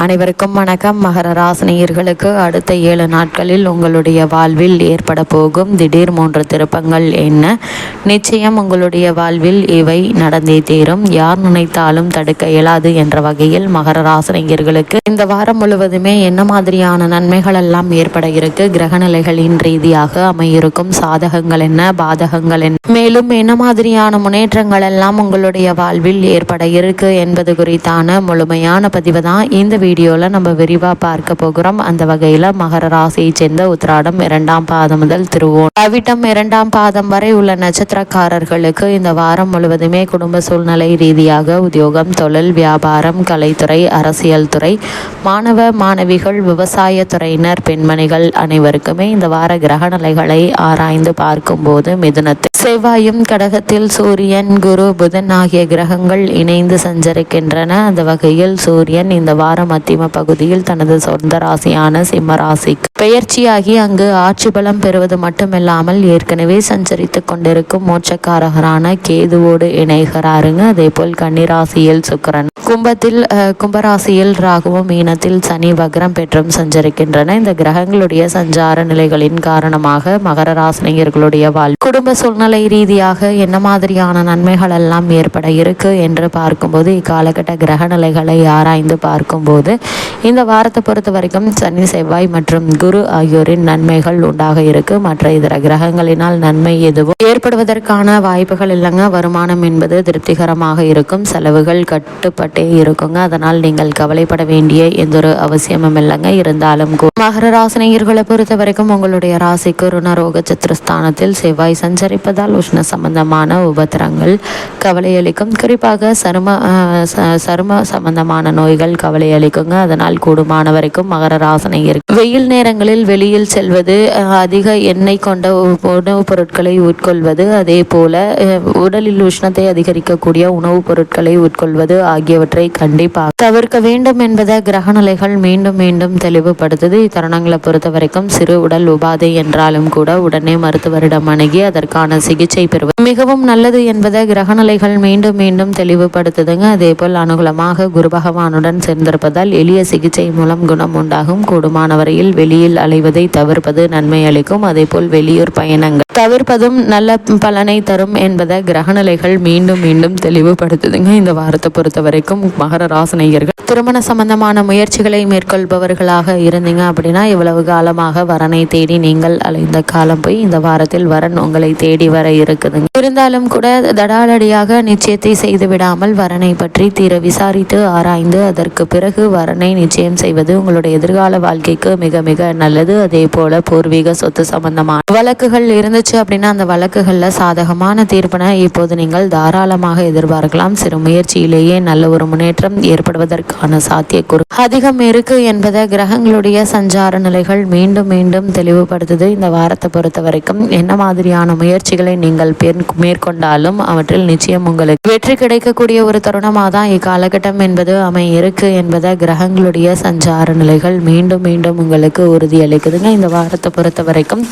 அனைவருக்கும் வணக்கம். மகர ராசினியர்களுக்கு அடுத்த 7 நாட்களில் உங்களுடைய வாழ்வில் ஏற்பட போகும் திடீர் 3 திருப்பங்கள் என்ன? நிச்சயம் உங்களுடைய வாழ்வில் இவை நடந்தே தீரும். யார் நினைத்தாலும் தடுக்க இயலாது என்ற வகையில் மகர ராசினியர்களுக்கு இந்த வாரம் முழுவதுமே என்ன மாதிரியான நன்மைகள் எல்லாம் ஏற்பட இருக்கு, கிரகநிலைகளின் ரீதியாக அமையிருக்கும் சாதகங்கள் என்ன, பாதகங்கள் என்ன, மேலும் என்ன மாதிரியான முன்னேற்றங்கள் எல்லாம் உங்களுடைய வாழ்வில் ஏற்பட இருக்கு என்பது குறித்தான முழுமையான பதிவு தான் இந்த வீடியோவில் நம்ம விரிவாக பார்க்க போகிறோம். அந்த வகையில் மகர ராசியை சேர்ந்த உத்திராடம் 2ஆம் பாதம் முதல் திருவோணம் அவிட்டம் 2ஆம் பாதம் வரை உள்ள நட்சத்திரக்காரர்களுக்கு இந்த வாரம் முழுவதுமே குடும்ப சூழ்நிலை ரீதியாக உத்தியோகம், தொழில், வியாபாரம், கலைத்துறை, அரசியல் துறை, மாணவ மாணவிகள், விவசாய துறையினர், பெண்மணிகள் அனைவருக்குமே இந்த வார கிரக நிலைகளை ஆராய்ந்து பார்க்கும்போது மிதுனத்தில் செவ்வாயும், கடகத்தில் சூரியன், குரு, புதன் ஆகிய கிரகங்கள் இணைந்து சஞ்சரிக்கின்றன. அந்த வகையில் சூரியன் இந்த வாரம் மத்தியம பகுதியில் தனது சொந்த ராசியான சிம்ம ராசிக்கு பெயர்ச்சியாகி அங்கு ஆட்சி பலம் பெறுவது மட்டுமில்லாமல் ஏற்கனவே சஞ்சரித்து கொண்டிருக்கும் மோட்சக்காரகரான கேதுவோடு இணைகிறாருங்க. அதே போல் கன்னிராசியில் சுக்கிரன், கும்பராசியில் ராகுவும், மீனத்தில் சனி வக்ரம் பெற்றும் சஞ்சரிக்கின்றன. இந்த கிரகங்களுடைய சஞ்சார நிலைகளின் காரணமாக மகர ராசினியர்களுடைய குடும்ப சூழ்நிலை ரீதியாக என்ன மாதிரியான நன்மைகள் எல்லாம் ஏற்பட இருக்கு என்று பார்க்கும்போது, இக்காலகட்ட கிரக நிலைகளை ஆராய்ந்து பார்க்கும்போது இந்த வாரத்தை பொறுத்த வரைக்கும் சனி, செவ்வாய் மற்றும் குரு ஆகியோரின் நன்மைகள் உண்டாக இருக்கு. மற்ற இதர கிரகங்களினால் நன்மை எதுவும் ஏற்படுவதற்கான வாய்ப்புகள் இல்லைங்க. வருமானம் என்பது திருப்திகரமாக இருக்கும், செலவுகள் கட்டுப்பட்டே இருக்குங்க. அதனால் நீங்கள் கவலைப்பட வேண்டிய எந்த ஒரு அவசியமும் இல்லைங்க. இருந்தாலும் மகர ராசினியர்களை பொறுத்த வரைக்கும் உங்களுடைய ராசிக்கு ருணரோக சத்துருஸ்தானத்தில் செவ்வாய் சஞ்சரிப்பதால் உஷ்ண சம்பந்தமான உபத்திரங்கள் கவலை அளிக்கும். குறிப்பாக சரும சம்பந்தமான நோய்கள் கவலை அளிக்குங்க. அதனால் கூடுமான வரைக்கும் மகர ராசினியர் வெயில் நேரங்களில் வெளியில் செல்வது, அதிக எண்ணெய் கொண்ட உணவுப் பொருட்களை உட்கொள்வது, அதே போல உடலில் உஷ்ணத்தை அதிகரிக்கக்கூடிய உணவுப் பொருட்களை உட்கொள்வது ஆகியவற்றை கண்டிப்பாக தவிர்க்க வேண்டும் என்பதை கிரகநிலைகள் மீண்டும் மீண்டும் தெளிவுபடுத்துது. இத்தருணங்களை பொறுத்த வரைக்கும் சிறு உடல் உபாதை என்றாலும் கூட உடனே மருத்துவரிடம் அணுகி அதற்கான சிகிச்சை பெறுவது மிகவும் நல்லது என்பதை கிரகநிலைகள் மீண்டும் மீண்டும் தெளிவுபடுத்துதுங்க. அதே போல் அனுகூலமாக குரு பகவானுடன் சேர்ந்திருப்பதால் எளிய சிகிச்சை மூலம் குணம் உண்டாகும். கூடுமான வரையில் வெளியில் அலைவதை தவிர்ப்பது நன்மை அளிக்கும். அதே போல் வெளியூர் பயணங்கள் தவிர்ப்பதும் நல்ல பலனை தரும் என்பதை கிரகநிலைகள் மீண்டும் மீண்டும் தெளிவுபடுத்துதுங்க. இந்த வாரத்தை பொறுத்த வரைக்கும் மகர ராசினியர்கள் திருமண சம்பந்தமான முயற்சிகளை மேற்கொள்பவர்களாக இருந்தீங்க அப்படின்னா இவ்வளவு காலமாக வரனை தேடி நீங்கள் அலைந்த காலம் போய் இந்த வாரத்தில் வரன் உங்களை தேடி வர இருக்குதுங்க. இருந்தாலும் கூட தடாலடியாக நிச்சயத்தை செய்து விடாமல் வரனை பற்றி தீர விசாரித்து ஆராய்ந்து அதற்கு பிறகு வரனை நிச்சயம் செய்வது உங்களுடைய எதிர்கால வாழ்க்கைக்கு மிக மிக நல்லது. அதே போல பூர்வீக சொத்து சம்பந்தமான வழக்குகள் இருந்துச்சு அப்படின்னா அந்த வழக்குகள்ல சாதகமான தீர்ப்பினை இப்போது நீங்கள் தாராளமாக எதிர்பார்க்கலாம். சிறு முயற்சியிலேயே நல்ல ஒரு முன்னேற்றம் ஏற்படுவதற்கான சாத்தியக்கூறு அதிகம் இருக்கு என்பதை கிரகங்களுடைய சஞ்சார நிலைகள் மீண்டும் மீண்டும் தெளிவுபடுத்துது. இந்த வாரத்தை பொறுத்த வரைக்கும் என்ன மாதிரியான முயற்சிகளை நீங்கள் மேற்கொண்டாலும் அவற்றில் நிச்சயம் உங்களுக்கு வெற்றி கிடைக்கக்கூடிய ஒரு தருணமாக தான் இக்காலகட்டம் என்பது இருக்கு என்பதை கிரகங்களுடைய சஞ்சார நிலைகள் மீண்டும் மீண்டும் உங்களுக்கு உறுதியளிக்குதுங்க. இந்த வாரத்தை பொறுத்த வரைக்கும்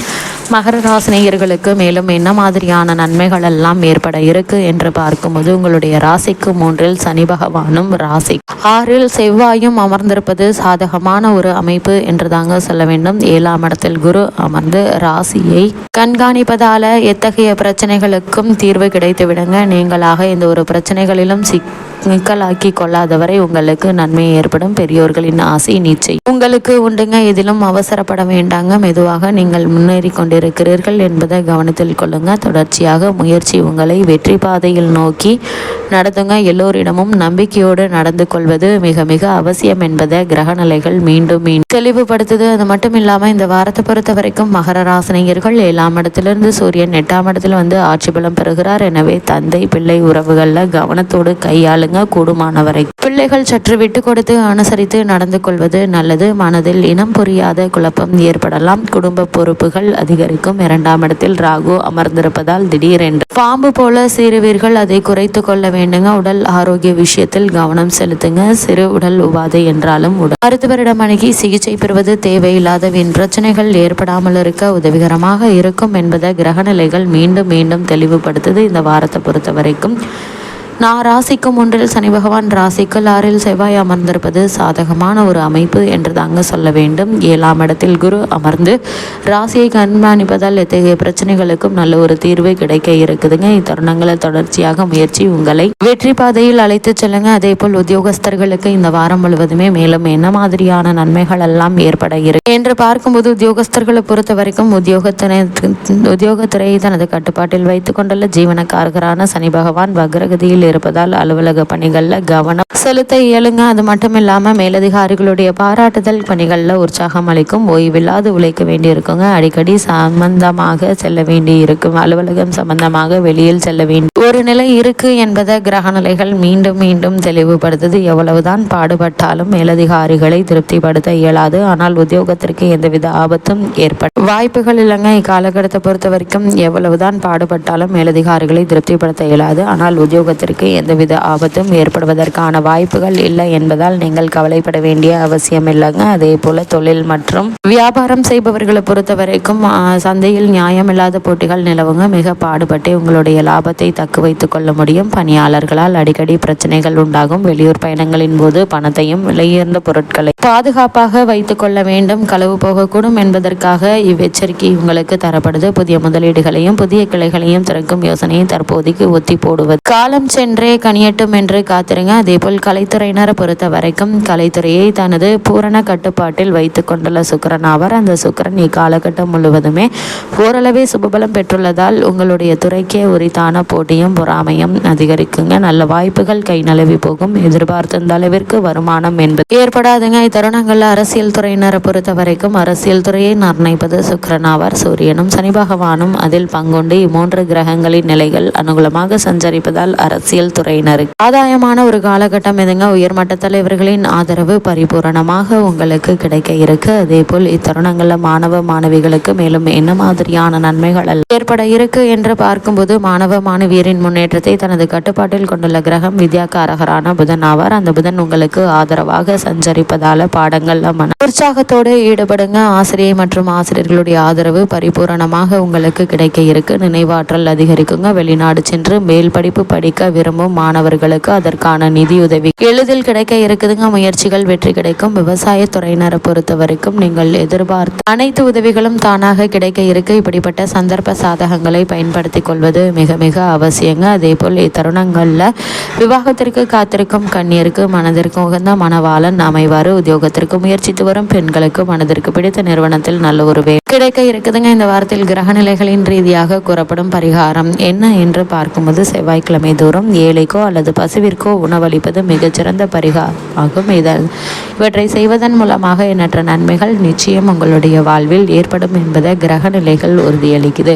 மகர ராசினியர்களுக்கு மேலும் என்ன மாதிரியான நன்மைகள் எல்லாம் ஏற்பட இருக்கு என்று பார்க்கும்போது உங்களுடைய ராசிக்கு 3இல் சனி பகவானும் ராசி 6இல் செவ்வாயும் அமர்ந்திருப்பது சாதகமான ஒரு அமைப்பு என்று தாங்க சொல்ல வேண்டும். 7ஆம் இடத்தில் குரு அமர்ந்து ராசியை கண்காணிப்பதால எத்தகைய பிரச்சனைகளுக்கும் தீர்வு கிடைத்து விடுங்க. நீங்களாக இந்த ஒரு பிரச்சனைகளிலும் சிக்கலாக்கி கொள்ளாதவரை உங்களுக்கு நன்மை ஏற்படும். பெரியோர்களின் ஆசை நிச்சயம் உங்களுக்கு உண்டுங்க. இதிலும் அவசரப்பட வேண்டாங்க. மெதுவாக நீங்கள் முன்னேறி கொண்டிருக்கிறீர்கள் என்பதை கவனத்தில் கொள்ளுங்க. தொடர்ச்சியாக முயற்சி உங்களை வெற்றி பாதையில் நோக்கி நடத்துங்க. எல்லோரிடமும் நம்பிக்கையோடு நடந்து கொள்வது மிக மிக அவசியம் என்பதை கிரகநிலைகள் மீண்டும் தெளிவுபடுத்துது. அது மட்டும் இல்லாமல் இந்த வாரத்தை பொறுத்த வரைக்கும் மகர ராசினியர்கள் 7ஆம் இடத்திலிருந்து சூரியன் 8ஆம் இடத்துல வந்து ஆட்சி பலம் பெறுகிறார். எனவே தந்தை பிள்ளை உறவுகளில் கவனத்தோடு கையாளுங்க. கூடுமானவரை பிள்ளைகள் சற்று விட்டு கொடுத்து அனுசரித்து நடந்து கொள்வது நல்லது. மனதில் இனம் புரியாத குழப்பம் ஏற்படலாம். குடும்ப பொறுப்புகள் அதிகரிக்கும். 2ஆம் இடத்தில் ராகு அமர்ந்திருப்பதால் திடீரென்று பாம்பு போல சீருவீர்கள், அதை குறைத்து கொள்ள வேண்டுங்க. உடல் ஆரோக்கிய விஷயத்தில் கவனம் செலுத்துங்க. சிறு உடல் உபாதை என்றாலும் மருத்துவரிடம் அணுகி சிகிச்சை பெறுவது தேவையில்லாத வீண் பிரச்சனைகள் ஏற்படாமல் இருக்க உதவிகரமாக இருக்கும் என்பதை கிரகநிலைகள் மீண்டும் மீண்டும் தெளிவுபடுத்துது. இந்த வாரத்தை பொறுத்த வரைக்கும் ராசிக்கும் 1 சனி பகவான், ராசிக்கு 6 செவ்வாய் அமர்ந்திருப்பது சாதகமான ஒரு அமைப்பு என்று தாங்க சொல்ல வேண்டும். 7ஆம் இடத்தில் குரு அமர்ந்து ராசியை கண்காணிப்பதால் எத்தகைய பிரச்சனைகளுக்கும் நல்ல ஒரு தீர்வு கிடைக்க இருக்குதுங்க. இத்தருணங்களை தொடர்ச்சியாக முயற்சி உங்களை வெற்றி பாதையில் அழைத்து செல்லுங்க. அதே போல் உத்தியோகஸ்தர்களுக்கு இந்த வாரம் முழுவதுமே மேலும் என்ன மாதிரியான நன்மைகள் எல்லாம் ஏற்பட இருக்கு என்று பார்க்கும்போது, உத்தியோகஸ்தர்களை பொறுத்த வரைக்கும் உத்தியோகத்துறையை தனது கட்டுப்பாட்டில் வைத்துக் கொண்டுள்ள ஜீவனக்காரகரான சனி பகவான் வக்ரகதியில் இருப்பதால் அலுவலக பணிகள்ல கவனம் செலுத்த இயலுங்க. அது மட்டும் இல்லாம மேலதிகாரிகளுடைய பாராட்டுதல் பணிகள்ல உற்சாகம் அளிக்கும். ஓய்வில்லாது உழைக்க வேண்டி இருக்குங்க. அடிக்கடி சம்பந்தமாக செல்ல வேண்டி இருக்கும். அலுவலகம் சம்பந்தமாக வெளியில் செல்ல வேண்டி ஒரு நிலை இருக்கு என்பதை கிரக நிலைகள் மீண்டும் மீண்டும் தெளிவுபடுத்துது. எவ்வளவுதான் பாடுபட்டாலும் மேலதிகாரிகளை திருப்திப்படுத்த இயலாது. ஆனால் உத்தியோகத்திற்கு எந்தவித ஆபத்தும் ஏற்படும் வாய்ப்புகள் இல்லைங்க. இக்காலகட்டத்தை பொறுத்த வரைக்கும் எவ்வளவுதான் பாடுபட்டாலும் மேலதிகாரிகளை திருப்திப்படுத்த இயலாது. ஆனால் உத்தியோகத்திற்கு எந்தவித ஆபத்தும் ஏற்படுவதற்கான வாய்ப்புகள் இல்லை என்பதால் நீங்கள் கவலைப்பட வேண்டிய அவசியம் இல்லைங்க. அதே போல தொழில் மற்றும் வியாபாரம் செய்பவர்களை பொறுத்த வரைக்கும் சந்தையில் நியாயமில்லாத போட்டிகள் நிலவுங்க. மிக பாடுபட்டு உங்களுடைய லாபத்தை தக்க வைத்துக் கொள்ள முடியும். பணியாளர்களால் அடிக்கடி பிரச்சனைகள் உண்டாகும். வெளியூர் பயணங்களின் போது பணத்தையும் விலையுயர்ந்த பொருட்களை பாதுகாப்பாக வைத்துக் கொள்ள வேண்டும். களவு போகக்கூடும் என்பதற்காக இவ்வெச்சரிக்கை உங்களுக்கு தரப்படுது. புதிய முதலீடுகளையும் புதிய கிளைகளையும் திறக்கும் யோசனையை தற்போதைக்கு ஒத்தி போடுவது காலம் சென்றே கனியட்டும் என்று காத்திருங்க. அதேபோல் கலைத்துறையினரை பொறுத்த வரைக்கும் கலைத்துறையை தனது பூரண கட்டுப்பாட்டில் வைத்துக் கொண்டுள்ள சுக்கிரன் ஆவார். அந்த சுக்கிரன் இக்காலகட்டம் முழுவதுமே ஓரளவே சுபபலம் பெற்றுள்ளதால் உங்களுடைய துறைக்கே உரித்தான போட்டியும் பொறாமையும் அதிகரிக்குங்க. நல்ல வாய்ப்புகள் கை நழுவி போகும். எதிர்பார்த்த அளவிற்கு வருமானம் என்பது ஏற்படாதுங்க. இத்தருணங்கள்ல அரசியல் துறையினரை பொறுத்த வரைக்கும் அரசியல் துறையை நிர்ணயிப்பது சுக்கிரன் ஆவார். சூரியனும் சனி பகவானும் அதில் பங்குண்டு இம்மூன்று கிரகங்களின் நிலைகள் அனுகூலமாக சஞ்சரிப்பதால் அரசியல் துறையினருக்கு ஆதாயமான ஒரு காலகட்டம் எதுங்க. உயர்மட்ட தலைவர்களின் ஆதரவு பரிபூரணமாக உங்களுக்கு கிடைக்க இருக்கு. அதே போல் இத்தருணங்கள்ல மாணவ மாணவிகளுக்கு மேலும் என்ன மாதிரியான நன்மைகள் ஏற்பட இருக்கு என்று பார்க்கும்போது, மாணவ மாணவியரின் முன்னேற்றத்தை தனது கட்டுப்பாட்டில் கொண்டுள்ள கிரகம் வித்யாகாரகரான புதன் ஆவார். அந்த புதன் உங்களுக்கு ஆதரவாக சஞ்சரிப்பதால பாடங்கள்ல மன உற்சாகத்தோடு ஈடுபடுங்க. ஆசிரியை மற்றும் ஆசிரியர்களுடைய ஆதரவு பரிபூரணமாக உங்களுக்கு கிடைக்க இருக்கு. நினைவாற்றல் அதிகரிக்குங்க. வெளிநாடு சென்று மேல் படிப்பு படிக்க விரும்பும் மாணவர்களுக்கு அதற்கான நிதியுதவி எளிதில் கிடைக்க இருக்குதுங்க. முயற்சிகள் வெற்றி கிடைக்கும். விவசாய துறையினரை பொறுத்த வரைக்கும் நீங்கள் எதிர்பார்த்த அனைத்து உதவிகளும் தானாக கிடைக்க இருக்கு. இப்படிப்பட்ட சந்தர்ப்ப சாதகங்களை பயன்படுத்திக் கொள்வது மிக மிக அவசியங்க. அதே போல் இத்தருணங்கள்ல விவாகத்திற்கு காத்திருக்கும் கன்னியருக்கு மனதிற்கு உகந்த மனவாளன் அமைவாறு. உத்தியோகத்திற்கு முயற்சித்து வரும் பெண்களுக்கு மனதிற்கு பிடித்த நிறுவனத்தில் நல்ல ஒரு வேலை கிடைக்க இருக்குதுங்க. இந்த வாரத்தில் கிரக நிலைகளின் ரீதியாக கூறப்படும் பரிகாரம் என்ன என்று பார்க்கும்போது, செவ்வாய்க்கிழமை தோறும் ஏழைக்கோ அல்லது பசுவிற்கோ உணவளிப்பது மிகச்சிறந்த பரிகாரமாகும். இவற்றை செய்வதன் மூலமாக எண்ணற்ற நன்மைகள் நிச்சயம் உங்களுடைய வாழ்வில் ஏற்படும் என்பதை கிரக நிலைகள் உறுதியளிக்குது.